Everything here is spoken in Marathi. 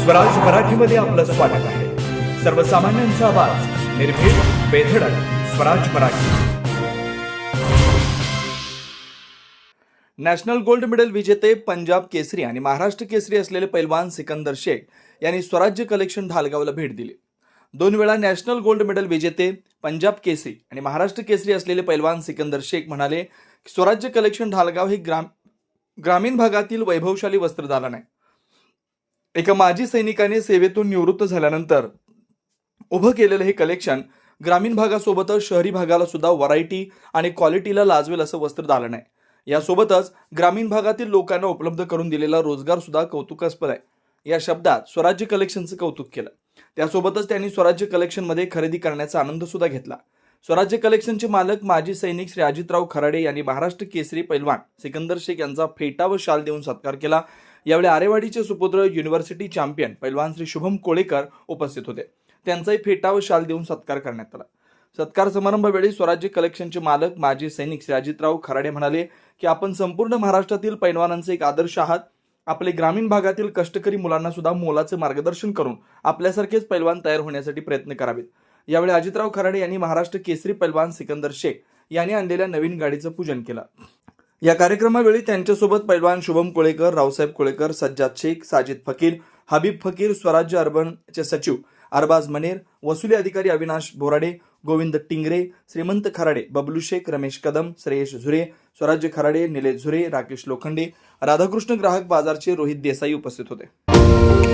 स्वराज मराठीमध्ये आपलं स्वागत आहे. सर्वसामान्यांचा आवाज, निर्भीड, बेधडक, Swaraj Marathi. National gold medal विजेते पंजाब केसरी आणि महाराष्ट्र केसरी असलेले पैलवान सिकंदर शेख यांनी स्वराज्य कलेक्शन ढालगावला भेट दिली. 2 वेळा नॅशनल गोल्ड मेडल विजेते पंजाब केसरी आणि महाराष्ट्र केसरी असलेले पैलवान सिकंदर शेख म्हणाले की स्वराज्य कलेक्शन ढालगाव हे ग्रामीण भागातील वैभवशाली वस्त्रदालन आहे. एका माजी सैनिकाने सेवेतून निवृत्त झाल्यानंतर उभं केलेलं हे कलेक्शन ग्रामीण भागासोबतच शहरी भागाला सुद्धा व्हरायटी आणि क्वालिटीला लाजवेल असं वस्त्रदालन आहे. यासोबतच ग्रामीण भागातील लोकांना उपलब्ध करून दिलेला रोजगार सुद्धा कौतुकास्पद आहे. या शब्दात स्वराज्य कलेक्शनचं कौतुक केलं. त्यासोबतच त्यांनी स्वराज्य कलेक्शनमध्ये खरेदी करण्याचा आनंद सुद्धा घेतला. स्वराज्य कलेक्शनचे मालक माजी सैनिक श्री अजितराव खराडे यांनी महाराष्ट्र केसरी पैलवान सिकंदर शेख यांचा फेटा व शाल देऊन सत्कार केला. यावेळी आरेवाडीचे सुपुत्र युनिव्हर्सिटी चॅम्पियन पैलवान श्री शुभम कोळेकर उपस्थित होते. त्यांचाही फेटा व शाल देऊन सत्कार करण्यात आला. सत्कार समारंभावेळी स्वराज्य कलेक्शनचे मालक माजी सैनिक श्री अजितराव खराडे म्हणाले की आपण संपूर्ण महाराष्ट्रातील पैलवानांचे एक आदर्श आहात. आपले ग्रामीण भागातील कष्टकरी मुलांना सुद्धा मोलाचे मार्गदर्शन करून आपल्यासारखेच पैलवान तयार होण्यासाठी प्रयत्न करावेत. यावेळी अजितराव खराडे यांनी महाराष्ट्र केसरी पैलवान सिकंदर शेख यांनी आणलेल्या नवीन गाडीचं पूजन केलं. या कार्यक्रमावेळी त्यांच्यासोबत पैलवान शुभम कोळेकर, रावसाहेब कोळेकर, सज्जाद शेख, साजिद फकीर, हबीब फकीर, स्वराज्य अर्बनचे सचिव अरबाज मनेर, वसुली अधिकारी अविनाश बोराडे, गोविंद टिंगरे, श्रीमंत खराडे, बबलू शेख, रमेश कदम, श्रेयश झुरे, स्वराज्य खराडे, निलेश झुरे, राकेश लोखंडे, राधाकृष्ण ग्राहक बाजारचे रोहित देसाई उपस्थित होते.